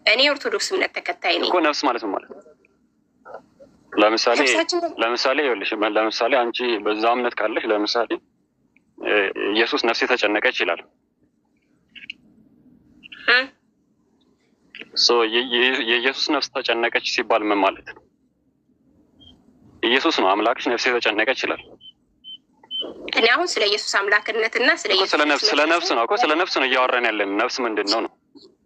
እኔ ኦርቶዶክስ እምነት ተከታይ ነኝ እኮ። ነፍስ ማለት ነው ማለት ለምሳሌ ይኸውልሽ፣ ለምሳሌ አንቺ በዛ እምነት ካለሽ ለምሳሌ ኢየሱስ ነፍሴ ተጨነቀች ይላል። የኢየሱስ ነፍስ ተጨነቀች ሲባል ምን ማለት ነው? ኢየሱስ ነው አምላክሽ፣ ነፍሴ ተጨነቀች ይላል። እኔ አሁን ስለ ኢየሱስ አምላክነትና ስለ ነፍስ ነው እኮ ስለ ነፍስ ነው እያወራን ያለን። ነፍስ ምንድን ነው ነው?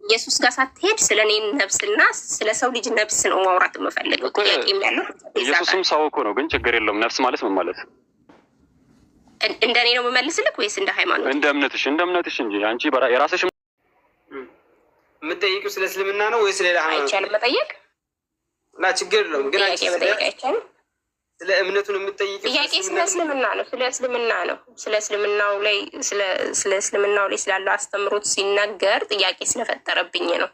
ኢየሱስ ጋር ሳትሄድ ስለ እኔ ነፍስና ስለ ሰው ልጅ ነፍስ ነው ማውራት የምፈልገው። ጥያቄም ያለው ኢየሱስም ሰው እኮ ነው፣ ግን ችግር የለውም። ነፍስ ማለት ምን ማለት ነው? እንደ እኔ ነው የምመልስልክ ወይስ እንደ ሃይማኖት? እንደ እምነትሽ እንጂ አንቺ የራስሽ የምትጠይቂው ስለ እስልምና ነው ወይስ ሌላ ሃይማኖት? አይቻልም መጠየቅ እና ችግር የለውም። ግን አንቺ መጠየቅ አይቻልም። ስለ እምነቱን የምትጠይቂው ጥያቄ ስለ እስልምና ነው። ስለ እስልምናው ላይ ስላለው አስተምሮት ሲነገር ጥያቄ ስለፈጠረብኝ ነው።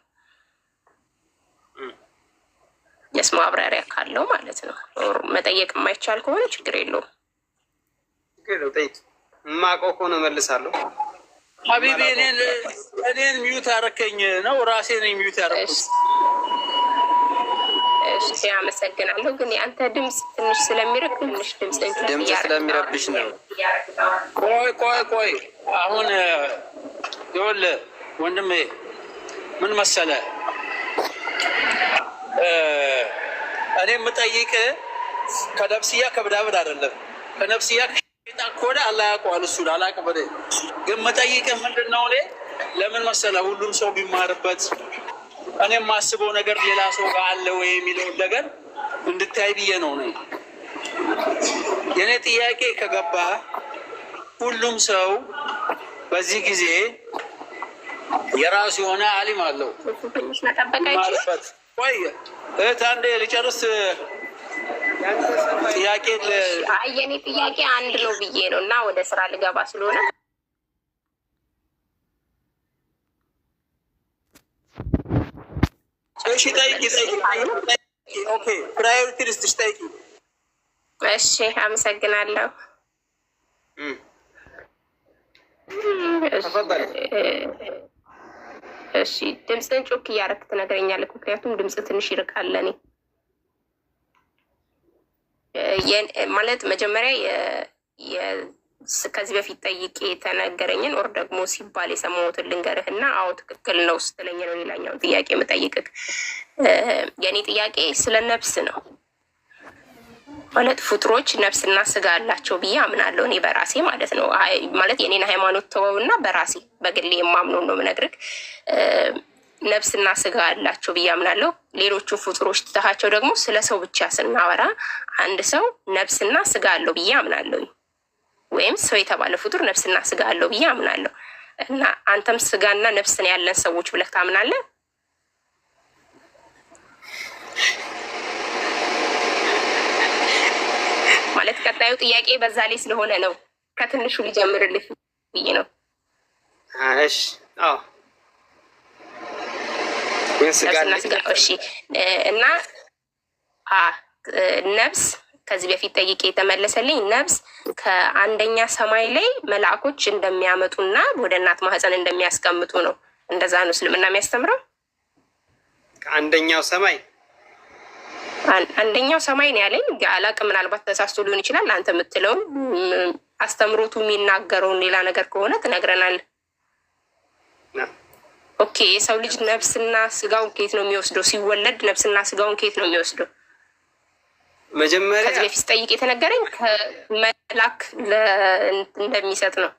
የስ ማብራሪያ ካለው ማለት ነው። መጠየቅ የማይቻል ከሆነ ችግር የለውም። ጠይቅ። የማውቀው ከሆነ እመልሳለሁ። ሀቢቢ እኔን ሚዩት ያረከኝ ነው ራሴን ሚዩት ያረኩት። እሺ አመሰግናለሁ። ግን የአንተ ድምፅ ትንሽ ስለሚርቅ ድምፅ ስለሚረብሽ ነው። ቆይ አሁን ይኸውልህ ወንድሜ ምን መሰለህ፣ እኔ የምጠይቅህ ከነፍስያ ከብዳብድ አይደለም። ከነፍስያ ከሆነ አላህ ያውቀዋል፣ እሱን አላውቅም። ግን የምጠይቅህ ምንድን ነው፣ እኔ ለምን መሰለህ ሁሉም ሰው ቢማርበት እኔ የማስበው ነገር ሌላ ሰው ጋር አለ ወይ የሚለውን ነገር እንድታይ ብዬ ነው። የእኔ ጥያቄ ከገባ ሁሉም ሰው በዚህ ጊዜ የራሱ የሆነ አሊም አለው ማለበት። ቆይ እህት አንዴ ልጨርስ ጥያቄ። የእኔ ጥያቄ አንድ ነው ብዬ ነው እና ወደ ስራ ልገባ ስለሆነ እሺ ጠይቂ። ኦኬ ፕራዮሪቲ ልስጥሽ፣ ጠይቂ። እሺ አመሰግናለሁ። እሺ ድምፅን ጮክ እያደረክ ትነግረኛለህ፣ ምክንያቱም ድምፅ ትንሽ ይርቃል። እኔ ማለት መጀመሪያ ከዚህ በፊት ጠይቄ የተነገረኝን ኦር ደግሞ ሲባል የሰማሁትን ልንገርህ እና አዎ ትክክል ነው ስትለኝ ነው ሌላኛውን ጥያቄ የምጠይቅህ። የእኔ ጥያቄ ስለ ነፍስ ነው። ማለት ፍጡሮች ነፍስና ስጋ አላቸው ብዬ አምናለሁ እኔ በራሴ ማለት ነው። ማለት የኔን ሃይማኖት ተወውና በራሴ በግሌ የማምነው ነው የምነግርህ። ነፍስና ስጋ አላቸው ብዬ አምናለሁ። ሌሎቹ ፍጡሮች ትተሃቸው ደግሞ ስለ ሰው ብቻ ስናወራ አንድ ሰው ነፍስና ስጋ አለው ብዬ አምናለሁ። ወይም ሰው የተባለ ፍጡር ነፍስና ስጋ አለው ብዬ አምናለሁ። እና አንተም ስጋና ነፍስን ያለን ሰዎች ብለህ ታምናለህ? ማለት ቀጣዩ ጥያቄ በዛ ላይ ስለሆነ ነው ከትንሹ ሊጀምርልህ ብዬ ነው። እሺ አዎ ነፍስና ስጋ እሺ። እና ነፍስ ከዚህ በፊት ጠይቄ የተመለሰልኝ ነፍስ ከአንደኛ ሰማይ ላይ መልአኮች እንደሚያመጡና ወደ እናት ማህፀን እንደሚያስቀምጡ ነው። እንደዛ ነው እስልምና የሚያስተምረው። ከአንደኛው ሰማይ አንደኛው ሰማይ ነው ያለኝ። አላቅም፣ ምናልባት ተሳስቶ ሊሆን ይችላል። አንተ የምትለውን አስተምሮቱ የሚናገረውን ሌላ ነገር ከሆነ ትነግረናል። ኦኬ የሰው ልጅ ነፍስና ስጋውን ከየት ነው የሚወስደው? ሲወለድ ነፍስና ስጋውን ከየት ነው የሚወስደው? መጀመሪያ ከዚህ በፊት ጠይቅ የተነገረኝ ከመላክ እንደሚሰጥ ነው።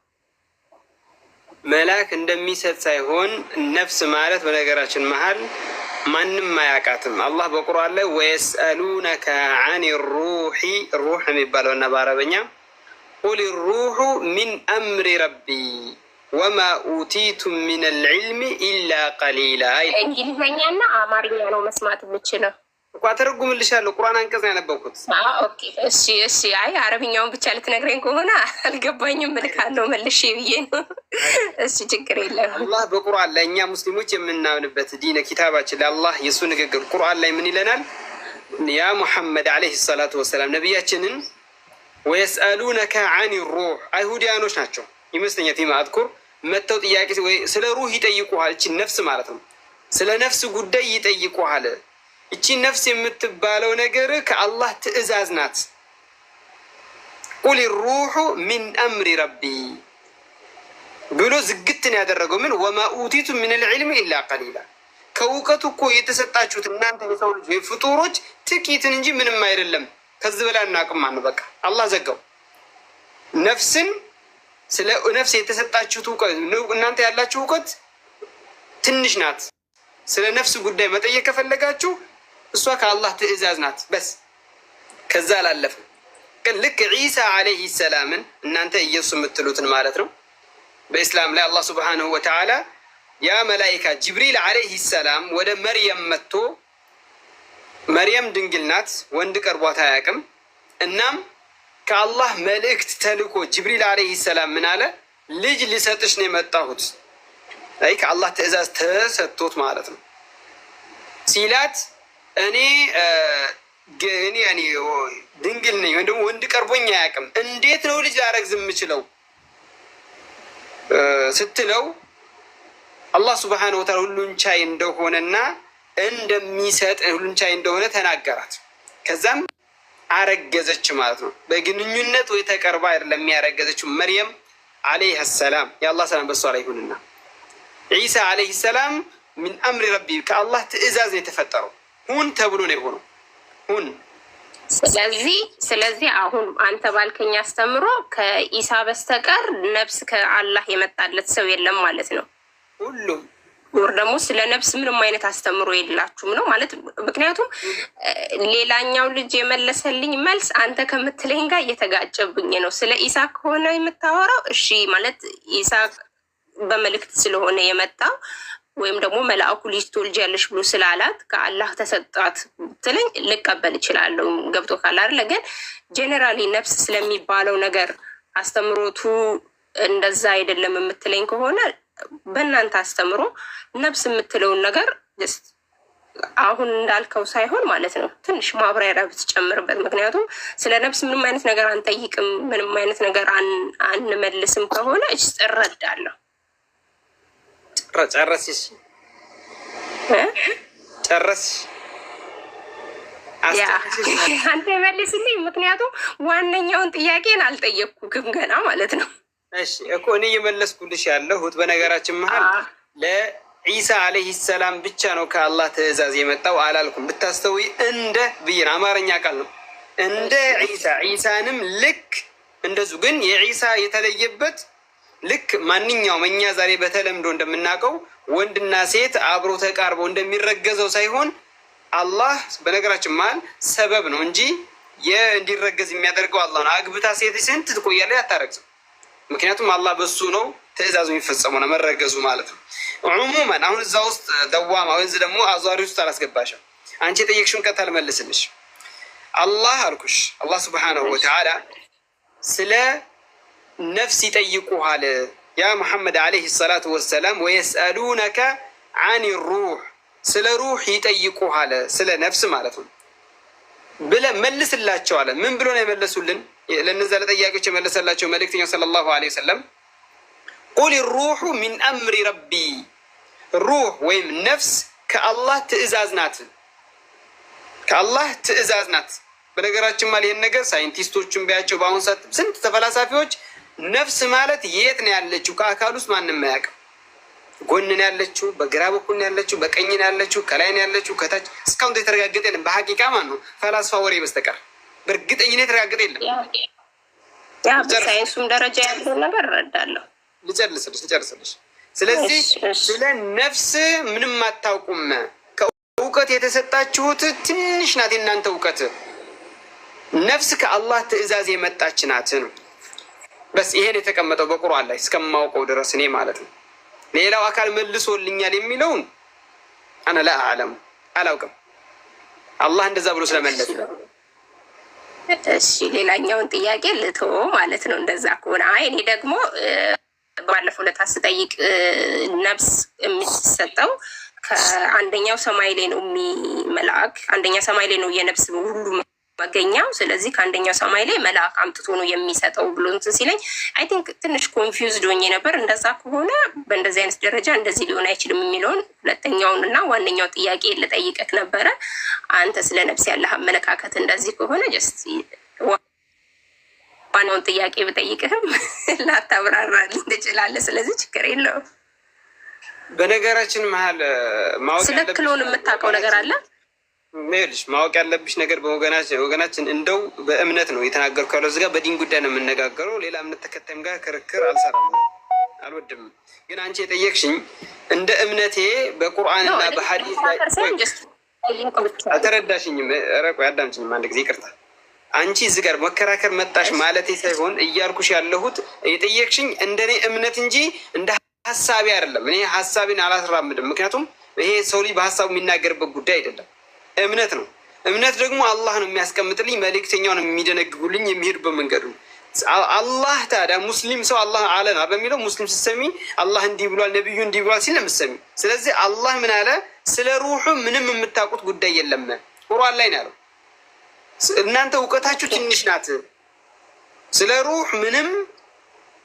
መላክ እንደሚሰጥ ሳይሆን ነፍስ ማለት በነገራችን መሀል ማንም አያውቃትም። አላህ በቁርአን ላይ ወየስአሉነከ አን ሩሒ ሩሕ የሚባለው እና በአረበኛ ቁል ሩሑ ሚን አምሪ ረቢ ወማ ኡቲቱም ሚን አልዕልሚ ኢላ ቀሊላ። እንግሊዝኛና አማርኛ ነው መስማት የምችለው እኮ አተረጉምልሻለሁ። ቁርአን አንቀጽ ነው ያነበብኩት። ኦኬ እሺ። አይ አረብኛውን ብቻ ልትነግረኝ ከሆነ አልገባኝም፣ እልካለሁ መልሼ ብዬ ነው። እሺ ችግር የለም። አላህ በቁርአን ላይ እኛ ሙስሊሞች የምናምንበት ዲነ ኪታባችን ላይ አላህ የእሱ ንግግር ቁርአን ላይ ምን ይለናል? ያ ሙሐመድ ዓለይሂ ሰላቱ ወሰላም ነቢያችንን ወየስአሉነከ አን ሩሕ አይሁዲያኖች ናቸው ይመስለኛል ፊማ አዝኩር መተው ጥያቄ ወይ ስለ ሩህ ይጠይቁሃል። እቺ ነፍስ ማለት ነው። ስለ ነፍስ ጉዳይ ይጠይቁሃል። እቺ ነፍስ የምትባለው ነገር ከአላህ ትእዛዝ ናት። ቁል ሩሑ ሚን አምሪ ረቢ ብሎ ዝግትን ያደረገው ምን ወማ ኡቲቱ ምን ልዕልም ኢላ ቀሊላ። ከእውቀቱ እኮ የተሰጣችሁት እናንተ የሰው ልጅ ፍጡሮች ጥቂትን እንጂ ምንም አይደለም። ከዚህ በላይ እናቅም ነው። በቃ አላህ ዘጋው። ነፍስን ስለ ነፍስ የተሰጣችሁት እውቀት እናንተ ያላችሁ እውቀት ትንሽ ናት። ስለ ነፍስ ጉዳይ መጠየቅ ከፈለጋችሁ እሷ ከአላህ ትእዛዝ ናት። በስ ከዛ አላለፈም። ግን ልክ ዒሳ ዓለይሂ ሰላምን እናንተ ኢየሱስ የምትሉትን ማለት ነው። በኢስላም ላይ አላህ ሱብሓነሁ ወተዓላ ያ መላኢካ ጅብሪል ዓለይሂ ሰላም ወደ መርየም መጥቶ መርየም ድንግል ናት፣ ወንድ ቀርቧት አያውቅም። እናም ከአላህ መልእክት ተልኮ ጅብሪል ዓለይሂ ሰላም ምን አለ? ልጅ ሊሰጥሽ ነው የመጣሁት። አይ ከአላህ ትእዛዝ ተሰጥቶት ማለት ነው ሲላት እኔ ድንግል ነኝ ወይም ደግሞ ወንድ ቀርቦኝ አያውቅም፣ እንዴት ነው ልጅ ላረግዝ የምችለው ስትለው አላህ ሱብሓነሁ ወተዓላ ሁሉን ቻይ እንደሆነና እንደሚሰጥ ሁሉን ቻይ እንደሆነ ተናገራት። ከዛም አረገዘች ማለት ነው። በግንኙነት ወይ ተቀርባ አይደለም ያረገዘችው። መርየም ዓለይሃ ሰላም የአላህ ሰላም በሷ ላይ ይሁንና ዒሳ ዓለይሂ ሰላም ሚን አምሪ ረቢ ከአላህ ትእዛዝ ነው የተፈጠረው። ሁን ተብሎ ነው የሆነው። ሁን። ስለዚህ አሁን አንተ ባልከኝ አስተምሮ ከኢሳ በስተቀር ነፍስ ከአላህ የመጣለት ሰው የለም ማለት ነው። ሁሉም ወር ደግሞ ስለ ነፍስ ምንም አይነት አስተምሮ የላችሁም ነው ማለት። ምክንያቱም ሌላኛው ልጅ የመለሰልኝ መልስ አንተ ከምትለኝ ጋር እየተጋጨብኝ ነው። ስለ ኢሳ ከሆነ የምታወራው እሺ ማለት ኢሳ በመልእክት ስለሆነ የመጣው ወይም ደግሞ መልአኩ ልጅ ትወልጃለሽ ብሎ ስላላት ከአላህ ተሰጣት ብትለኝ ልቀበል እችላለሁ። ገብቶ ካለ አይደለ? ግን ጄኔራሊ ነፍስ ስለሚባለው ነገር አስተምሮቱ እንደዛ አይደለም የምትለኝ ከሆነ በእናንተ አስተምሮ ነፍስ የምትለውን ነገር አሁን እንዳልከው ሳይሆን ማለት ነው ትንሽ ማብራሪያ ብትጨምርበት። ምክንያቱም ስለ ነፍስ ምንም አይነት ነገር አንጠይቅም፣ ምንም አይነት ነገር አንመልስም ከሆነ እረዳለሁ። ጨረስሽ አንተ መልስልኝ። ምክንያቱም ዋነኛውን ጥያቄን አልጠየቅኩም ገና ማለት ነው። እሺ እኮ እኔ እየመለስኩልሽ ያለሁት በነገራችን መሀል ለዒሳ ዓለይሂ ሰላም ብቻ ነው ከአላህ ትእዛዝ የመጣው አላልኩም። ብታስተውይ እንደ ብይን አማርኛ ቃል ነው። እንደ ዒሳንም ልክ እንደዚሁ። ግን የዒሳ የተለየበት ልክ ማንኛውም እኛ ዛሬ በተለምዶ እንደምናውቀው ወንድና ሴት አብሮ ተቃርበው እንደሚረገዘው ሳይሆን አላህ በነገራችን መሀል ሰበብ ነው እንጂ እንዲረገዝ የሚያደርገው አላህ ነው። አግብታ ሴት ስንት ትቆያለች? አታረግዝም። ምክንያቱም አላህ በሱ ነው ትእዛዙ የሚፈጸመው ነው መረገዙ ማለት ነው። ዑሙመን አሁን እዛ ውስጥ ደዋማ ወንዝ ደግሞ አዟሪ ውስጥ አላስገባሽም። አንቺ የጠየቅሽውን ቀጥታ አልመልስልሽ። አላህ አልኩሽ አላህ ሱብሓነሁ ወተዓላ ስለ ነፍስ ይጠይቁሃል ያ መሐመድ ዓለይሂ ሰላቱ ወሰላም ወየስአሉነከ አን ሩህ ስለ ሩህ ይጠይቁሃል ስለ ነፍስ ማለት ነው ብለህ መልስላቸዋል። ምን ብሎ ነው የመለሱልን? ለነዛ ለጠያቂዎች የመለሰላቸው መልእክተኛው ሰለላሁ ዐለይሂ ወሰለም ቁል ሩሑ ሚን አምሪ ረቢ፣ ሩህ ወይም ነፍስ ከአላህ ትእዛዝ ናት፣ ከአላህ ትእዛዝ ናት። በነገራችን ማለት ይህን ነገር ሳይንቲስቶቹን ቢያቸው በአሁኑ ሰዓት ስንት ተፈላሳፊዎች ነፍስ ማለት የት ነው ያለችው? ከአካል ውስጥ ማንም አያውቅም። ጎን ነው ያለችው፣ በግራ በኩል ነው ያለችው፣ በቀኝ ነው ያለችው፣ ከላይ ነው ያለችው፣ ከታች እስካሁን የተረጋገጠ የለም። በሀቂቃ ማን ነው ፈላስፋ ወሬ በስተቀር በእርግጠኝነት የተረጋገጠ የለም። ያ በሳይንሱም ደረጃ ያለው ነገር እረዳለሁ። ልጨርስልሽ። ስለዚህ ስለ ነፍስ ምንም አታውቁም። ከእውቀት የተሰጣችሁት ትንሽ ናት። የእናንተ እውቀት ነፍስ ከአላህ ትእዛዝ የመጣች ናት ነው። በስ ይሄን የተቀመጠው በቁርአን ላይ እስከማውቀው ድረስ እኔ ማለት ነው። ሌላው አካል መልሶልኛል የሚለውን አነ ላ አዕለሙ አላውቅም። አላህ እንደዛ ብሎ ስለመለሰ እሺ ሌላኛውን ጥያቄ ልተው ማለት ነው። እንደዛ ከሆነ አይ እኔ ደግሞ ባለፈው ዕለት ስጠይቅ ነፍስ የምትሰጠው ከአንደኛው ሰማይ ላይ ነው መልአክ አንደኛ ሰማይ ላይ ነው የነፍስ ሁሉ መገኛው። ስለዚህ ከአንደኛው ሰማይ ላይ መልአክ አምጥቶ ነው የሚሰጠው ብሎ እንትን ሲለኝ አይ ቲንክ ትንሽ ኮንፊውዝድ ሆኜ ነበር። እንደዛ ከሆነ በእንደዚህ አይነት ደረጃ እንደዚህ ሊሆን አይችልም የሚለውን ሁለተኛውን እና ዋነኛው ጥያቄ ልጠይቀክ ነበረ። አንተ ስለ ነፍስ ያለህ አመለካከት እንደዚህ ከሆነ ጀስት ዋናውን ጥያቄ ብጠይቅህም ላታብራራልኝ ትችላለህ። ስለዚህ ችግር የለውም። በነገራችን መሀል ስለ ክሎን የምታውቀው ነገር አለ? ይኸውልሽ ማወቅ ያለብሽ ነገር በወገናችን እንደው በእምነት ነው የተናገርኩ ያለው። እዚህ ጋር በዲን ጉዳይ ነው የምነጋገረው። ሌላ እምነት ተከታይም ጋር ክርክር አልሰራም፣ አልወድም። ግን አንቺ የጠየቅሽኝ እንደ እምነቴ በቁርአንና በሐዲስ ላይ አልተረዳሽኝም። ረቆ ያዳምችኝም አንድ ጊዜ ይቅርታ። አንቺ እዚህ ጋር መከራከር መጣሽ ማለቴ ሳይሆን እያልኩሽ ያለሁት የጠየቅሽኝ እንደኔ እምነት እንጂ እንደ ሀሳቢ አይደለም። እኔ ሀሳቢን አላስራምድም። ምክንያቱም ይሄ ሰው ልጅ በሀሳቡ የሚናገርበት ጉዳይ አይደለም፣ እምነት ነው። እምነት ደግሞ አላህ ነው የሚያስቀምጥልኝ፣ መልእክተኛውን የሚደነግጉልኝ፣ የሚሄዱበት መንገዱ። አላህ ታዲያ ሙስሊም ሰው አላህ አለን በሚለው ሙስሊም ስትሰሚ አላህ እንዲህ ብሏል፣ ነቢዩ እንዲህ ብሏል ሲል ለምትሰሚ። ስለዚህ አላህ ምን አለ? ስለ ሩሑ ምንም የምታውቁት ጉዳይ የለም ቁርአን ላይ ነው ያለው። እናንተ እውቀታችሁ ትንሽ ናት። ስለ ሩህ ምንም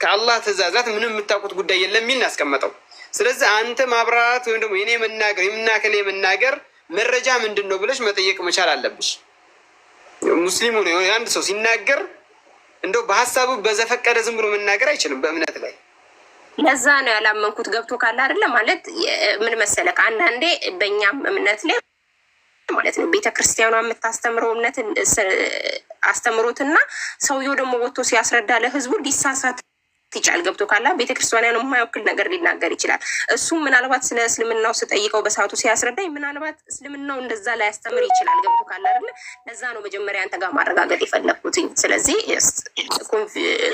ከአላህ ትእዛዛት ምንም የምታውቁት ጉዳይ የለም የሚል ያስቀመጠው። ስለዚህ አንተ ማብራራት ወይም ደግሞ የኔ መናገር የምናከል የመናገር መረጃ ምንድን ነው ብለሽ መጠየቅ መቻል አለብሽ። ሙስሊሙ ነው አንድ ሰው ሲናገር እንደው በሀሳቡ በዘፈቀደ ዝም ብሎ መናገር አይችልም በእምነት ላይ። ለዛ ነው ያላመንኩት። ገብቶ ካለ አይደለ ማለት ምን መሰለህ፣ አንዳንዴ በእኛም እምነት ላይ ማለት ነው ቤተክርስቲያኗ የምታስተምረው እምነትን አስተምሮትና ሰውየው ደግሞ ወጥቶ ሲያስረዳ ለህዝቡ ሊሳሳት ይችላል። ገብቶ ካላ ቤተክርስቲያኗን የማይወክል ነገር ሊናገር ይችላል። እሱም ምናልባት ስለ እስልምናው ስጠይቀው በሰዓቱ ሲያስረዳኝ ምናልባት እስልምናው እንደዛ ላይ ያስተምር ይችላል። ገብቶ ካላ አይደለ? ለዛ ነው መጀመሪያ አንተ ጋር ማረጋገጥ የፈለግኩትኝ። ስለዚህ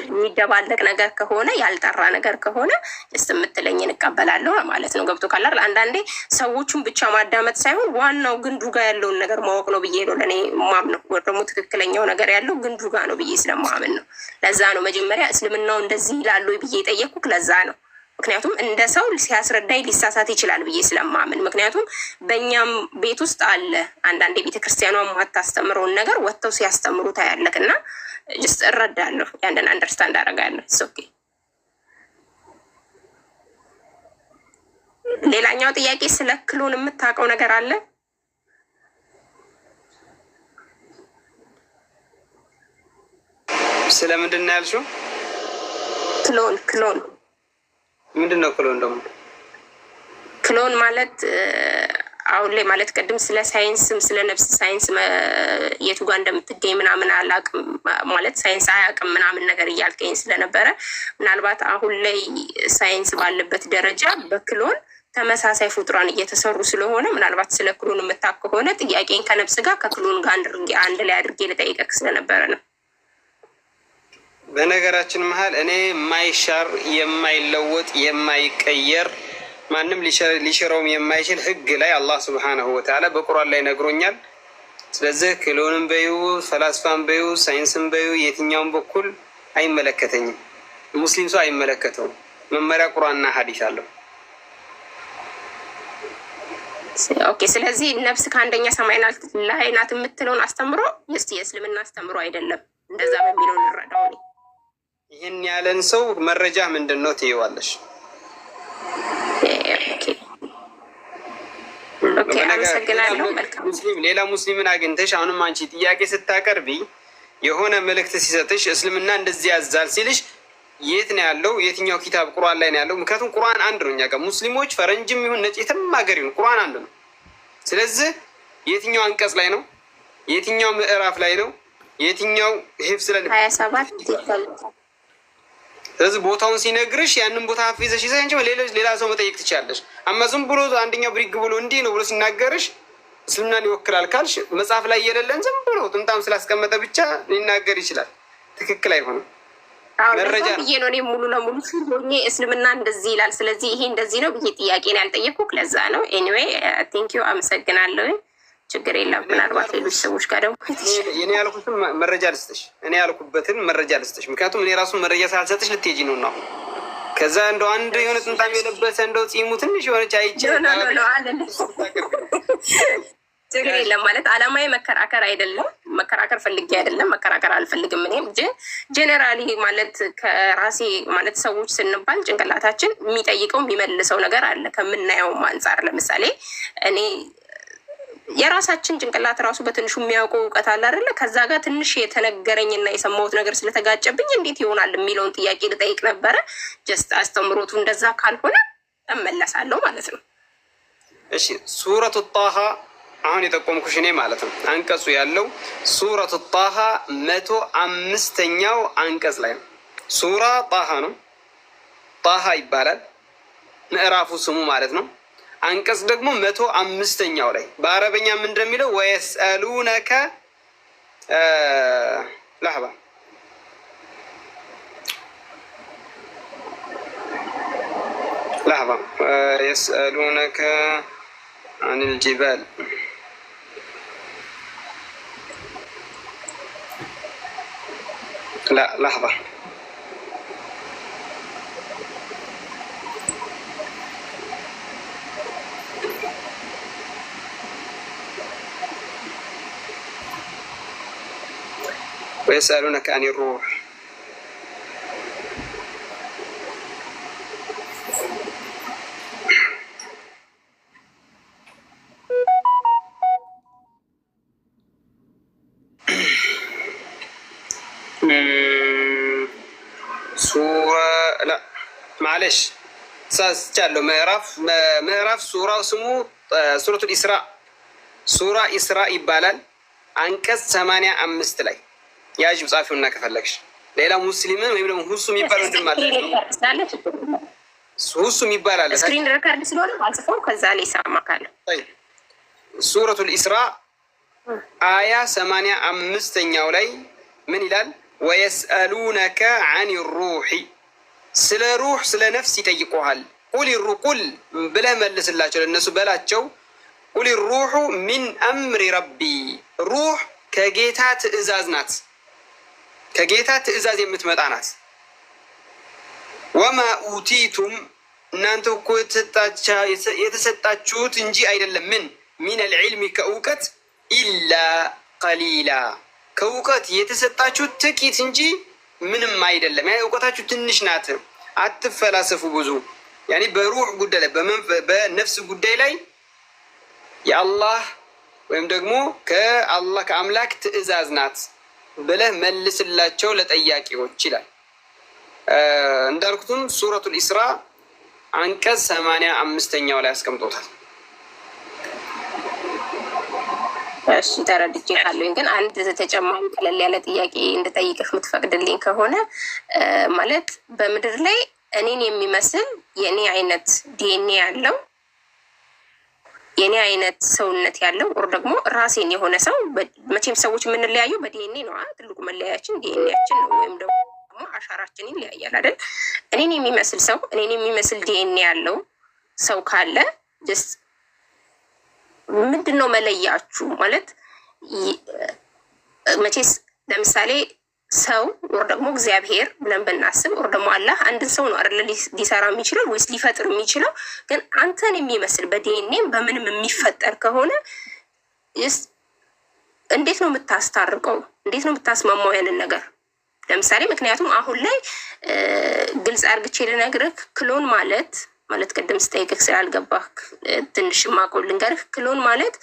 የሚደባለቅ ነገር ከሆነ ያልጠራ ነገር ከሆነ ስ የምትለኝን እቀበላለሁ ማለት ነው። ገብቶ ካላ አይደለ? አንዳንዴ ሰዎቹን ብቻ ማዳመጥ ሳይሆን ዋናው ግንዱ ጋር ያለውን ነገር ማወቅ ነው ብዬ ነው ለእኔ ማምነው። ወይ ደግሞ ትክክለኛው ነገር ያለው ግንዱ ጋር ነው ብዬ ስለማምን ነው። ለዛ ነው መጀመሪያ እስልምናው እንደዚህ ይላሉ ብዬ የጠየኩት ለዛ ነው። ምክንያቱም እንደ ሰው ሲያስረዳኝ ሊሳሳት ይችላል ብዬ ስለማምን። ምክንያቱም በእኛም ቤት ውስጥ አለ አንዳንድ ቤተክርስቲያኗ ማታስተምረውን ነገር ወጥተው ሲያስተምሩ ታያለክ እና ጅስት እረዳለሁ፣ ያንን አንደርስታንድ አደርጋለሁ። ኦኬ። ሌላኛው ጥያቄ ስለ ክሎን የምታውቀው ነገር አለ? ስለምንድን ነው ያልሽው? ክሎን ምንድን ነው? ክሎን ደግሞ ክሎን ማለት አሁን ላይ ማለት ቅድም ስለ ሳይንስም ስለ ነፍስ ሳይንስ የቱ ጋር እንደምትገኝ ምናምን አላውቅም ማለት ሳይንስ አያውቅም ምናምን ነገር እያልከኝ ስለነበረ ምናልባት አሁን ላይ ሳይንስ ባለበት ደረጃ በክሎን ተመሳሳይ ፍጡራን እየተሰሩ ስለሆነ ምናልባት ስለ ክሎን የምታውቅ ከሆነ ጥያቄን ከነፍስ ጋር ከክሎን ጋር አንድ ላይ አድርጌ ልጠይቀቅ ስለነበረ ነው። በነገራችን መሀል እኔ የማይሻር የማይለወጥ የማይቀየር ማንም ሊሽረውም የማይችል ህግ ላይ አላህ ስብሓነሁ ወተዓላ በቁርአን ላይ ነግሮኛል። ስለዚህ ክሎንም በዩ ፈላስፋን በዩ ሳይንስን በዩ የትኛውን በኩል አይመለከተኝም። ሙስሊም ሰው አይመለከተውም። መመሪያ ቁርአንና ሀዲስ አለው። ኦኬ። ስለዚህ ነፍስ ከአንደኛ ሰማይ ላይ ናት የምትለውን አስተምሮ የእስልምና አስተምሮ አይደለም፣ እንደዛ በሚለው ልረዳው ነው። ይህን ያለን ሰው መረጃ ምንድን ነው ትይዋለሽ? ሌላ ሙስሊምን አግኝተሽ አሁንም አንቺ ጥያቄ ስታቀርቢ የሆነ መልእክት ሲሰጥሽ እስልምና እንደዚህ ያዛል ሲልሽ የት ነው ያለው? የትኛው ኪታብ? ቁርአን ላይ ነው ያለው። ምክንያቱም ቁርአን አንድ ነው። እኛ ጋር ሙስሊሞች ፈረንጅም ይሁን ነጭ የትም ሀገር ይሁን ቁርአን አንድ ነው። ስለዚህ የትኛው አንቀጽ ላይ ነው? የትኛው ምዕራፍ ላይ ነው? የትኛው ሂፍዝ ላይ 27 ስለዚህ ቦታውን ሲነግርሽ ያንን ቦታ ሀፊዘሽ ይዘሽ እንጂ ሌላ ሰው መጠየቅ ትችላለሽ። አማ ዝም ብሎ አንደኛው ብሪግ ብሎ እንዲህ ነው ብሎ ሲናገርሽ እስልምናን ይወክላል ካልሽ መጽሐፍ ላይ የሌለን ዝም ብሎ ጥምጣም ስላስቀመጠ ብቻ ሊናገር ይችላል። ትክክል አይሆንም። መረጃ ብዬ ነው እኔ ሙሉ ለሙሉ ሆኜ እስልምና እንደዚህ ይላል ስለዚህ ይሄ እንደዚህ ነው ብዬ ጥያቄ ነው ያልጠየኩት። ለዛ ነው። ኤኒዌይ ቴንክ ዩ አመሰግናለሁ። ችግር የለም። ምናልባት ሌሎች ሰዎች ጋር ደግሞ እኔ ያልኩትን መረጃ ልስጥሽ፣ እኔ ያልኩበትን መረጃ ልስጥሽ። ምክንያቱም እኔ ራሱን መረጃ ሳልሰጥሽ ልትሄጂ ነው እና ከዛ እንደው አንድ የሆነ ጥምጣም የለበሰ እንደው ፂሙ ትንሽ የሆነች አይቼ ችግር የለም ማለት አላማዬ መከራከር አይደለም። መከራከር ፈልጌ አይደለም፣ መከራከር አልፈልግም። እኔም ጀነራሊ ማለት ከራሴ ማለት ሰዎች ስንባል ጭንቅላታችን የሚጠይቀው የሚመልሰው ነገር አለ ከምናየውም አንጻር። ለምሳሌ እኔ የራሳችን ጭንቅላት ራሱ በትንሹ የሚያውቀው እውቀት አለ አይደለ? ከዛ ጋር ትንሽ የተነገረኝና የሰማሁት ነገር ስለተጋጨብኝ እንዴት ይሆናል የሚለውን ጥያቄ ልጠይቅ ነበረ። ጀስት አስተምሮቱ እንደዛ ካልሆነ እመለሳለሁ ማለት ነው። እሺ ሱረቱ ጣሃ አሁን የጠቆምኩሽ እኔ ማለት ነው። አንቀጹ ያለው ሱረቱ ጣሃ 105ኛው አንቀጽ ላይ ነው። ሱራ ጣሃ ነው። ጣሃ ይባላል ምዕራፉ ስሙ ማለት ነው። አንቀጽ ደግሞ 105ኛው ላይ በአረበኛ ምን እንደሚለው ወየስአሉነከ ለህባ لحظة يسألونك عن الجبال لا لحظة ويسألونك عن الروح معلش سأسجله مዕራፍ ሱራ ስሙ ሱረቱል ኢስራ ሱራ ኢስራ ይባላል። አንቀጽ 85 ላይ ያጅ ጻፊውና ከፈለግሽ ሌላ ሙስሊምን ወይም ደግሞ ሁሱ የሚባል ወንድም አለ። ሁሱ የሚባል አለ። ስክሪን ሪከርድ ስለሆነ አልጽፈው ከዛ ላይ ሰማካለ። ሱረቱል ኢስራ አያ 85ኛው ላይ ምን ይላል? ወየስአሉነከ አን ሩሒ ስለ ሩህ ስለ ነፍስ ይጠይቁሃል። ቁል ብለህ መልስላቸው፣ ለእነሱ በላቸው ቁል ሩሑ ሚን አምሪ ረቢ ሩህ ከጌታ ትእዛዝ ናት፣ ከጌታ ትእዛዝ የምትመጣ ናት። ወማ ኡቲቱም እናንተ እኮ የተሰጣችሁት እንጂ አይደለም ምን ሚን አልዕልሚ ከእውቀት ኢላ ቀሊላ ከእውቀት የተሰጣችሁት ጥቂት እንጂ ምንም አይደለም። ያ እውቀታችሁ ትንሽ ናት። አትፈላሰፉ ብዙ ያኔ በሩህ ጉዳይ ላይ በነፍስ ጉዳይ ላይ የአላህ ወይም ደግሞ ከአላህ ከአምላክ ትእዛዝ ናት ብለህ መልስላቸው ለጠያቂዎች ይላል። እንዳልኩትም ሱረቱል ኢስራ አንቀጽ 85ኛው ላይ አስቀምጦታል። እሺ ተረድቼ ካለኝ ግን አንድ ተጨማሪ ቀለል ያለ ጥያቄ እንድጠይቅሽ የምትፈቅድልኝ ከሆነ ማለት በምድር ላይ እኔን የሚመስል የኔ አይነት ዲኤንኤ ያለው የኔ አይነት ሰውነት ያለው ወር ደግሞ ራሴን የሆነ ሰው መቼም ሰዎች የምንለያየው በዲኤንኤ ነው። ትልቁ መለያያችን ዲኤንኤያችን ነው፣ ወይም ደግሞ አሻራችን ይለያያል አይደል? እኔን የሚመስል ሰው እኔን የሚመስል ዲኤንኤ ያለው ሰው ካለ ጀስት ምንድን ነው መለያችሁ? ማለት መቼስ ለምሳሌ ሰው ወር ደግሞ እግዚአብሔር ብለን ብናስብ ወር ደግሞ አላህ አንድን ሰው ነው አይደል ሊሰራ የሚችለው ወይስ ሊፈጥር የሚችለው? ግን አንተን የሚመስል በዲኤንኤም በምንም የሚፈጠር ከሆነ እንዴት ነው የምታስታርቀው? እንዴት ነው የምታስማማው ያንን ነገር? ለምሳሌ ምክንያቱም አሁን ላይ ግልጽ አርግቼ ልነግርህ ክሎን ማለት ቅድም ስጠይቅህ ስላልገባህ ትንሽ ማቆል ልንገርህ። ክሎን ማለት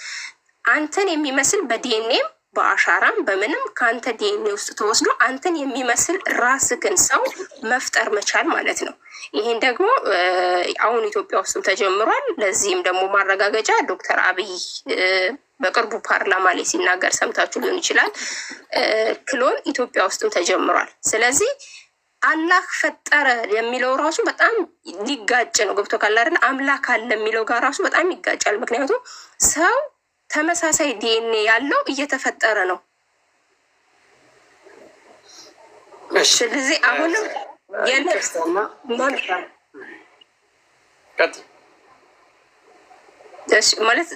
አንተን የሚመስል በዲኤንኤም በአሻራም በምንም ከአንተ ዲኤንኤ ውስጥ ተወስዶ አንተን የሚመስል ራስህን ሰው መፍጠር መቻል ማለት ነው። ይሄን ደግሞ አሁን ኢትዮጵያ ውስጥም ተጀምሯል። ለዚህም ደግሞ ማረጋገጫ ዶክተር አብይ በቅርቡ ፓርላማ ላይ ሲናገር ሰምታችሁ ሊሆን ይችላል። ክሎን ኢትዮጵያ ውስጥም ተጀምሯል። ስለዚህ አላህ ፈጠረ የሚለው ራሱ በጣም ሊጋጭ ነው። ገብቶ ካለ አይደል? አምላክ አለ የሚለው ጋር ራሱ በጣም ይጋጫል። ምክንያቱም ሰው ተመሳሳይ ዲኤንኤ ያለው እየተፈጠረ ነው። ስለዚህ አሁንም ማለት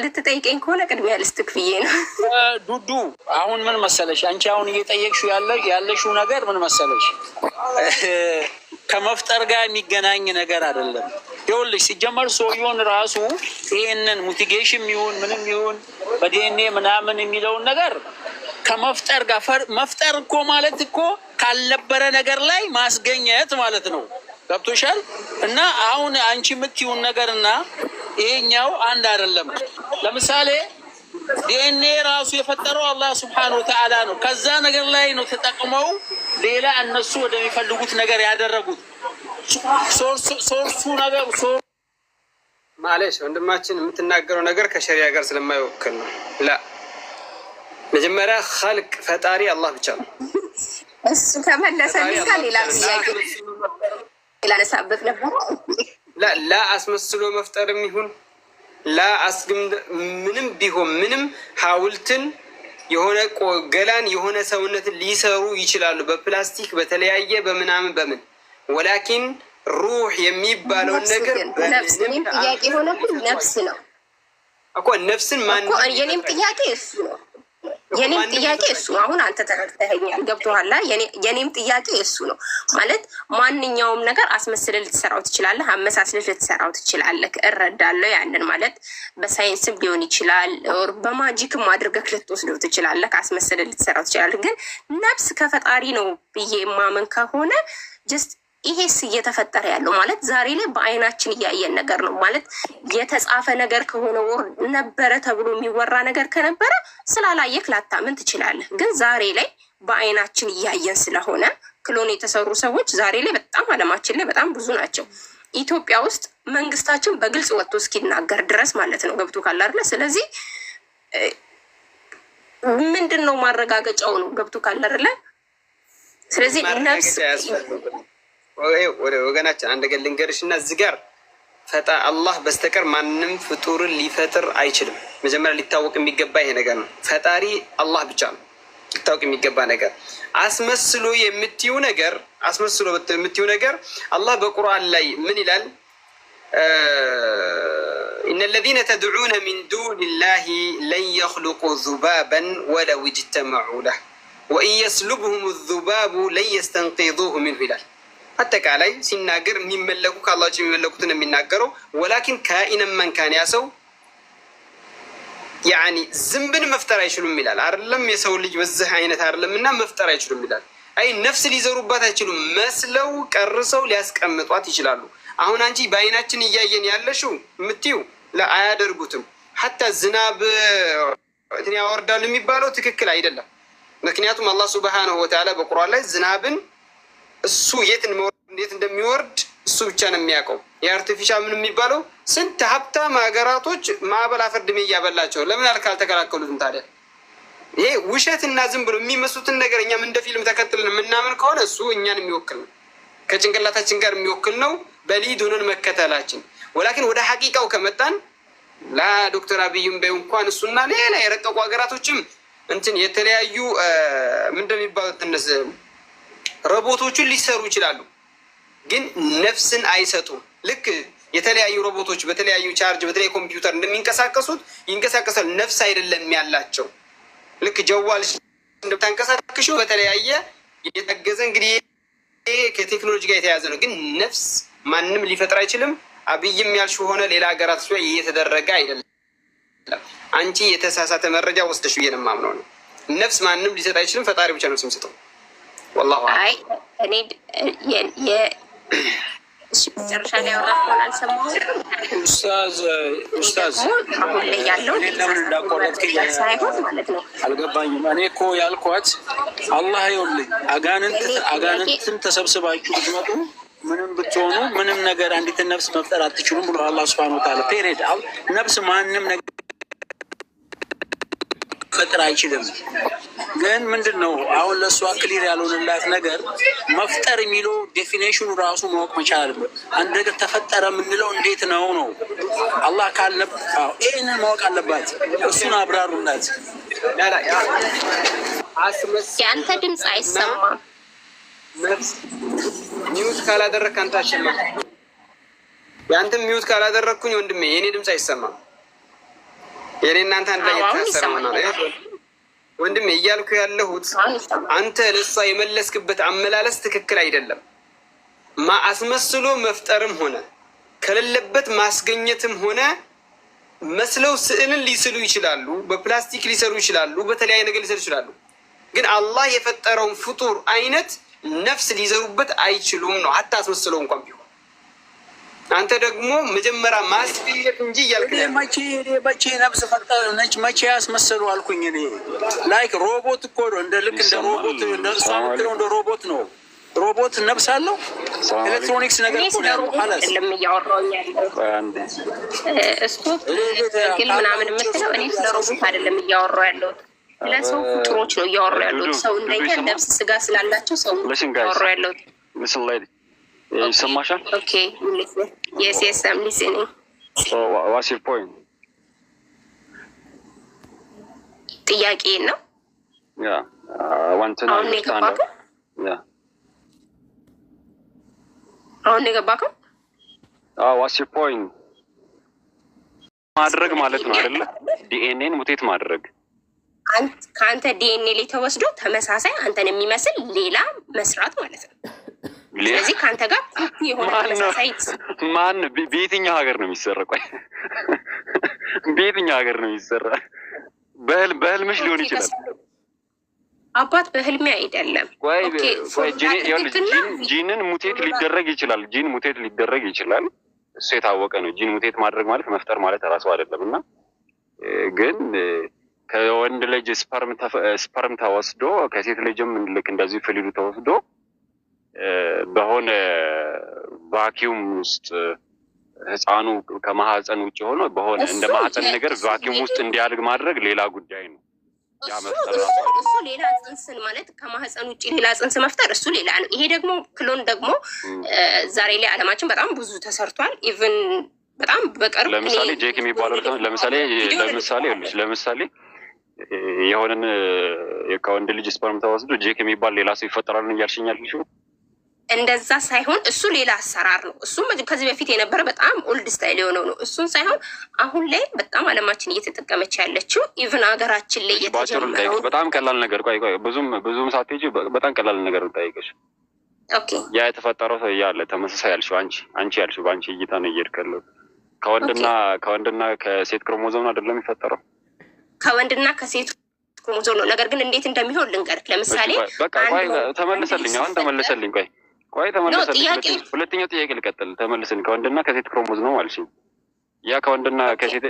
ልትጠይቀኝ ከሆነ ቅድሚያ ልስጥክ ብዬ ነው። ዱዱ አሁን ምን መሰለሽ፣ አንቺ አሁን እየጠየቅሽው ያለሽው ነገር ምን መሰለሽ፣ ከመፍጠር ጋር የሚገናኝ ነገር አይደለም። ይኸውልሽ ሲጀመር ሰውየውን ራሱ ይህንን ሙቲጌሽን ይሁን ምንም ይሁን በዲኤንኤ ምናምን የሚለውን ነገር ከመፍጠር ጋር መፍጠር እኮ ማለት እኮ ካልነበረ ነገር ላይ ማስገኘት ማለት ነው። ገብቶሻል? እና አሁን አንቺ የምትይውን ነገርና ይሄኛው አንድ አይደለም። ለምሳሌ ዲኤንኤ ራሱ የፈጠረው አላህ ሱብሓነሁ ወተዓላ ነው። ከዛ ነገር ላይ ነው ተጠቅመው ሌላ እነሱ ወደሚፈልጉት ነገር ያደረጉት። ሶርሱ ነገር ማለሽ ወንድማችን የምትናገረው ነገር ከሸሪያ ጋር ስለማይወክል ነው። ላ መጀመሪያ ኸልቅ ፈጣሪ አላህ ብቻ ነው። እሱ ከመለሰልኝ ሌላ ጥያቄ ላነሳበት ነበር። ላ አስመስሎ መፍጠርም ይሁን ላ አስግም ምንም ቢሆን ምንም ሐውልትን የሆነ ገላን የሆነ ሰውነትን ሊሰሩ ይችላሉ በፕላስቲክ በተለያየ በምናምን በምን ወላኪን ሩህ የሚባለውን ነገር ነፍስንም ጥያቄ ሆነብኝ። ነፍስ ነው እኮ ነፍስን ማን እኮ የኔም ጥያቄ እሱ ነው። የኔም ጥያቄ እሱ ነው። አሁን አንተ ተረድተኸኛል፣ ገብቶሃል? የኔም ጥያቄ እሱ ነው ማለት ማንኛውም ነገር አስመስለህ ልትሰራው ትችላለህ፣ አመሳስለህ ልትሰራው ትችላለህ። እረዳለሁ። ያንን ማለት በሳይንስም ሊሆን ይችላል፣ በማጂክም አድርገህ ልትወስደው ትችላለህ፣ አስመስለህ ልትሰራው ትችላለህ። ግን ነፍስ ከፈጣሪ ነው ብዬ የማመን ከሆነ ጀስት ይሄስ እየተፈጠረ ያለው ማለት ዛሬ ላይ በአይናችን እያየን ነገር ነው ማለት የተጻፈ ነገር ከሆነ ነበረ ተብሎ የሚወራ ነገር ከነበረ ስላላየክ ላታምን ትችላለህ። ግን ዛሬ ላይ በአይናችን እያየን ስለሆነ ክሎን የተሰሩ ሰዎች ዛሬ ላይ በጣም አለማችን ላይ በጣም ብዙ ናቸው። ኢትዮጵያ ውስጥ መንግስታችን በግልጽ ወጥቶ እስኪናገር ድረስ ማለት ነው። ገብቶ ካለ አይደለ? ስለዚህ ምንድን ነው ማረጋገጫው ነው? ገብቶ ካለ አይደለ? ስለዚህ ነፍስ ወደ ወገናችን አንድ ነገር ልንገርሽ እና እዚህ ጋር አላህ በስተቀር ማንም ፍጡርን ሊፈጥር አይችልም። መጀመሪያ ሊታወቅ የሚገባ ይሄ ነገር ነው። ፈጣሪ አላህ ብቻ ነው። ሊታወቅ የሚገባ ነገር አስመስሎ የምትይው ነገር አላህ በቁርአን ላይ ምን ይላል? ኢነ ለዚነ ተድዑነ ሚን ዱኒላሂ ለን የኽሉቁ ዙባበን ወለው እጅተመዑ ለህ ወኢን የስሉብሁም ዙባቡ ለን የስተንቂዙሁ ሚንሁ ይላል። አጠቃላይ ሲናገር የሚመለኩ ከአላህ ውጭ የሚመለኩትን የሚናገረው ወላኪን ካኢነን መን ካን ያ ሰው ያኒ ዝንብን መፍጠር አይችሉም ይላል። አይደለም የሰው ልጅ በዚህ አይነት አይደለም እና መፍጠር አይችሉም ይላል። አይ ነፍስ ሊዘሩባት አይችሉም፣ መስለው ቀርሰው ሊያስቀምጧት ይችላሉ። አሁን አንቺ በአይናችን እያየን ያለሽው የምትይው አያደርጉትም። ሀታ ዝናብ እንትን ያወርዳሉ የሚባለው ትክክል አይደለም። ምክንያቱም አላህ ሱብሓነሁ ወተዓላ በቁርአን ላይ ዝናብን እሱ የት እንደሚወርድ እሱ ብቻ ነው የሚያውቀው። የአርቲፊሻል ምን የሚባለው ስንት ሀብታም ሀገራቶች ማዕበል አፈር ድሜ እያበላቸው ለምን አልተከላከሉትም ታዲያ? ይሄ ውሸትና ዝም ብሎ የሚመስሉትን ነገር እኛም እንደ ፊልም ተከትለን የምናምን ከሆነ እሱ እኛን የሚወክል ነው፣ ከጭንቅላታችን ጋር የሚወክል ነው። በሊድ ሆነን መከተላችን ወላኪን ወደ ሐቂቃው ከመጣን ዶክተር አብይም በይ እንኳን እሱና ሌላ የረቀቁ ሀገራቶችም እንትን የተለያዩ ምንደሚባሉት እነዚ ሮቦቶችን ሊሰሩ ይችላሉ፣ ግን ነፍስን አይሰጡም። ልክ የተለያዩ ሮቦቶች በተለያዩ ቻርጅ በተለያዩ ኮምፒውተር እንደሚንቀሳቀሱት ይንቀሳቀሳል። ነፍስ አይደለም ያላቸው። ልክ ጀዋል እንደምታንቀሳቅሽው በተለያየ የታገዘ እንግዲህ ከቴክኖሎጂ ጋር የተያዘ ነው። ግን ነፍስ ማንም ሊፈጥር አይችልም። አብይም ያልሽው ሆነ ሌላ ሀገራት ላይ እየተደረገ አይደለም። አንቺ የተሳሳተ መረጃ ወስደሽ ብዬ ነው የማምነው ነው። ነፍስ ማንም ሊሰጥ አይችልም። ፈጣሪ ብቻ ነው ስም ስጠው። አይ እኔ መጨረሻ ላይ ያወራሁት አልሰማሁም። ኡስታዝ አሁን ላይ ያለው ለምን እንዳቆረጥከኝ ሳይሆን ማለት ነው አልገባኝም። እኔ እኮ ያልኳት አላህ ይኸውልኝ አጋንንትን ተሰብስባችሁ ብትመጡ ምንም ብትሆኑ ምንም ነገር አንዲትን ነፍስ መፍጠር አትችሉም ብሎ አላህ ሱብሓነሁ ወተዓላ ፔሬድ። ነፍስ ማንም ነገር ፈጥር አይችልም። ግን ምንድን ነው አሁን ለእሷ ክሊር ያልሆንላት ነገር መፍጠር የሚለው ዴፊኔሽኑ ራሱ ማወቅ መቻል አለበት። አንድ ነገር ተፈጠረ የምንለው እንዴት ነው ነው አላህ ካልነ ይህንን ማወቅ አለባት። እሱን አብራሩላት። የአንተ ድምፅ አይሰማም። ሚውት ካላደረግክ አንተ አሸነፍ። የአንተ ሚውት ካላደረግኩኝ ወንድሜ የኔ ድምፅ አይሰማም። የኔ እናንተ አንድ ላይ የተሰማ ነው ወንድሜ እያልኩ ያለሁት አንተ ለሷ የመለስክበት አመላለስ ትክክል አይደለም። አስመስሎ መፍጠርም ሆነ ከሌለበት ማስገኘትም ሆነ መስለው ስዕልን ሊስሉ ይችላሉ፣ በፕላስቲክ ሊሰሩ ይችላሉ፣ በተለያየ ነገር ሊሰሩ ይችላሉ። ግን አላህ የፈጠረውን ፍጡር አይነት ነፍስ ሊዘሩበት አይችሉም ነው፣ ሀታ አስመስለው እንኳን ቢሆን። አንተ ደግሞ መጀመሪያ ማስገኘት እንጂ እያልክ መቼ ነፍስ ፈጠረች? መቼ ያስመሰሉ አልኩኝ እኔ። ላይክ ሮቦት እኮ ነው፣ እንደ ልክ እንደ ሮቦት እሷ የምትለው እንደ ሮቦት ነው። ሮቦት ነፍስ አለው። ኤሌክትሮኒክስ ነገር እኮ ነው። አይደለም እያወራሁኝ ያለው ስቶፕ ግን ምናምን የምትለው እኔ ስለ ሮቦት አይደለም እያወራሁ ያለሁት፣ ለሰው ፍጡሮች ነው እያወራሁ ያለሁት። ሰው እንደኛ ነፍስ ስጋ ስላላቸው ሰው እያወራሁ ያለሁት። ይሰማሻል? ኦኬ yes yes I'm listening. So what's your point? ጥያቄ ነው Yeah, I want to know. Yeah. አሁን የገባከው? What's your point? ማድረግ ማለት ነው አይደለ? ዲኤንኤን ሙቴት ማድረግ። ከአንተ ዲኤንኤ ላይ ተወስዶ ተመሳሳይ አንተን የሚመስል ሌላ መስራት ማለት ነው። ስለዚህ ከአንተ ጋር የሆነ ተመሳሳይ ማን በየትኛው ሀገር ነው የሚሰራ? ቆይ በየትኛው ሀገር ነው የሚሰራ? በህልምሽ ሊሆን ይችላል። አባት በህልሜ አይደለም። ጂንን ሙቴት ሊደረግ ይችላል። ጂን ሙቴት ሊደረግ ይችላል። እሱ የታወቀ ነው። ጂን ሙቴት ማድረግ ማለት መፍጠር ማለት ራሱ አይደለም። እና ግን ከወንድ ልጅ ስፐርም ተወስዶ ከሴት ልጅም ልክ እንደዚህ ፍሉድ ተወስዶ በሆነ ቫኪዩም ውስጥ ህፃኑ ከማህፀን ውጭ ሆኖ በሆነ እንደ ማህፀን ነገር ቫኪዩም ውስጥ እንዲያድግ ማድረግ ሌላ ጉዳይ ነው። እሱ ሌላ ጽንስን ማለት ከማህፀን ውጭ ሌላ ጽንስ መፍጠር እሱ ሌላ ነው። ይሄ ደግሞ ክሎን ደግሞ ዛሬ ላይ አለማችን በጣም ብዙ ተሰርቷል። ኢቭን በጣም በቅርብ ለምሳሌ ጄክ የሚባለው ለምሳሌ የሆነን ከወንድ ልጅ ስፐርም ተወስዶ ጄክ የሚባል ሌላ ሰው ይፈጠራል እያልሽኛል? እንደዛ ሳይሆን እሱ ሌላ አሰራር ነው። እሱም ከዚህ በፊት የነበረ በጣም ኦልድ ስታይል የሆነው ነው። እሱን ሳይሆን አሁን ላይ በጣም አለማችን እየተጠቀመች ያለችው ኢቭን ሀገራችን ላይ እየተጀመረው በጣም ቀላል ነገር ቆይ ብዙም ሳትሄጂ በጣም ቀላል ነገር ጠይቀሽ። ኦኬ ያ የተፈጠረው ሰው ያለ ተመሳሳይ ያልሽው አንቺ ያልሽው በአንቺ እይታ ነው እየሄድከለው። ከወንድና ከሴት ክሮሞዞም አይደለም የሚፈጠረው? ከወንድና ከሴት ክሮሞዞም ነው። ነገር ግን እንዴት እንደሚሆን ልንገርህ። ለምሳሌ በቃ ቆይ ተመለሰልኝ። ቆይ ተመለሰልኝ። ሁለተኛው ጥያቄ ልቀጥል። ተመለሰልኝ። ከወንድና ከሴት ክሮሞዞም ነው አልሽኝ። ያ ከወንድና ከሴት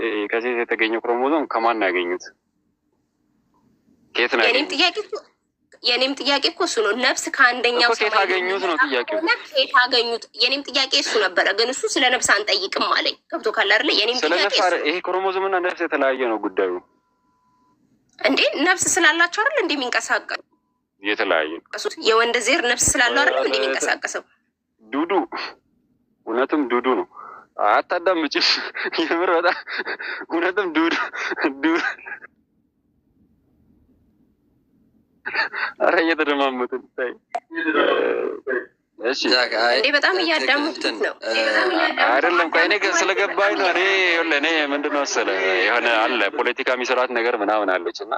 የተገኘው ክሮሞዞም ከማን ነው ያገኙት? ከየት ነው ያገኙት? የኔም ጥያቄ እኮ እሱ ነው። ነፍስ ከአንደኛው ሰው ከየት አገኙት ነው ጥያቄው። ከየት አገኙት? የኔም ጥያቄ እሱ ነበረ። ግን እሱ ስለ ነፍስ አንጠይቅም አለኝ። ገብቶ ካለ አይደለ? የኔም ጥያቄ ይሄ ክሮሞዞምና ነፍስ የተለያየ ነው ጉዳዩ። እንዴ ነፍስ ስላላቸው አይደል እንዴ የሚንቀሳቀሱ? የተለያየ የወንድ ዜር ነፍስ ስላለው አይደል እንዴ የሚንቀሳቀሰው? ዱዱ እውነትም ዱዱ ነው። አታዳምጪም? የምር በጣም እውነትም ዱዱ አረ እየተደማመጥን ታይ። እሺ እንዴ በጣም እያዳመጥኩት ነው። አይደለም ቆይ እኔ ስለገባኝ ነው። እኔ ምንድነው መሰለህ የሆነ አለ ፖለቲካ የሚሰራት ነገር ምናምን አለች እና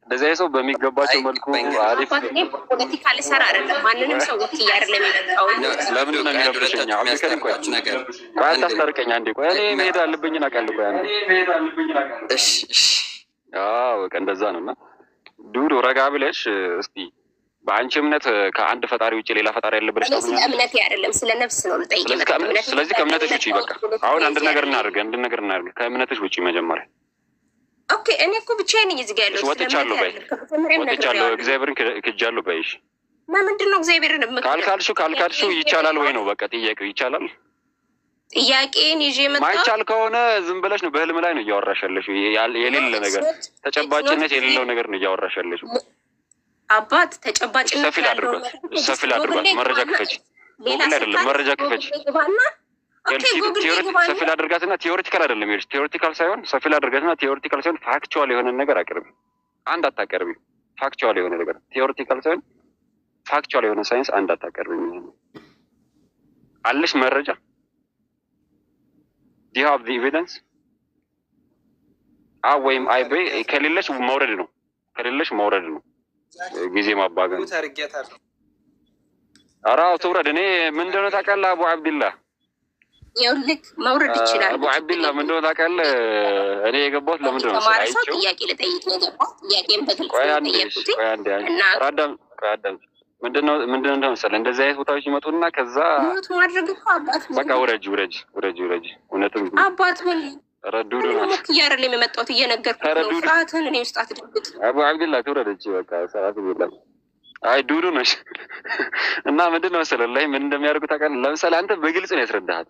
እንደዚህ ሰው በሚገባቸው መልኩ አሪፍ ፖለቲካ ሊሰራ አይደለም። ማንንም ሰው ወክዬ አይደለም የመጣው። ለምንድን ነው የሚረብሸኝ? ቆይ አታስታርቀኝ አንዴ። ቆይ እኔ መሄድ አለብኝን አውቃለሁ። ቆይ አንዴ እሺ በቃ እንደዛ ነው። እና ዱዱ ረጋ ብለሽ እስቲ በአንቺ እምነት ከአንድ ፈጣሪ ውጭ ሌላ ፈጣሪ ያለ ብለሽ ነው? ስለ እምነቴ አይደለም ስለ ነፍስ ነው ልጠይቅ። ስለዚህ ከእምነትሽ ውጭ በቃ አሁን አንድ ነገር እናድርግ ከእምነትሽ ውጭ መጀመሪያ። ኦኬ እኔ እኮ ብቻዬን ነኝ እዚህ ጋር ያለሁት። ወጥቻለሁ እግዚአብሔርን ክጃለሁ በይሽ። ምንድን ነው እግዚአብሔርን ካልካልሽው ይቻላል ወይ ነው በቃ ጥያቄው። ይቻላል ጥያቄን ይዤ መጣሁ። ማይቻል ከሆነ ዝም ብለሽ ነው በህልም ላይ ነው እያወራሽ ያለሽው። የሌለ ነገር ተጨባጭነት የሌለው ነገር ነው እያወራሽ ያለሽው። አባት ተጨባጭነት ያለው ሰፊል አድርጓት። መረጃ ክፈች። ጉግል አይደለም መረጃ ክፈች። ሰፊል አድርጋትና ቲዎሪቲካል አይደለም ይኸውልሽ፣ ቲዎሪቲካል ሳይሆን ሰፊል አድርጋትና ቲዎሪቲካል ሳይሆን ፋክቹዋል የሆነ ነገር አቅርቢ። አንድ አታቀርቢ። ፋክቹዋል የሆነ ነገር ቲዎሪቲካል ሳይሆን ፋክቹዋል የሆነ ሳይንስ አንድ አታቀርቢ። አለሽ መረጃ? do you have the evidence? ወይም አይ በይ። ከሌለሽ መውረድ ነው። ጊዜ ማባገን። ኧረ ትውረድ። እኔ ምን እንደሆነ ታውቃለህ አቡ አብድላህ? ይኸውልህ መውረድ ይችላል። አቡ አብዱላ ምንድን ነው ታውቃለህ? እኔ የገባሁት ለምንድን ነው ተማሪ ሰው ጥያቄ ልጠይቅ ነው የገባሁት። ጥያቄም በግልጽ ጠየቁት እና አዳም ምንድን ነው መሰለህ እንደዚህ አይነት ቦታዎች ይመጡና ከዛ ሞት ማድረግ እኮ አባት በቃ ውረጅ። እውነትም አባት ምን ረዱዱ ነው እያረለ የመጣሁት እየነገርኩህ ነው። ፍርሃትን እኔ ውስጥ አትደብቅ። አቡ አብዱላ ትውረደች በቃ ሰዓት ይላል። አይ ዱዱ ነሽ እና ምንድን ነው መሰለህ ላይ ምን እንደሚያደርጉ ታውቃለህ? ለምሳሌ አንተ በግልጽ ነው ያስረዳሃት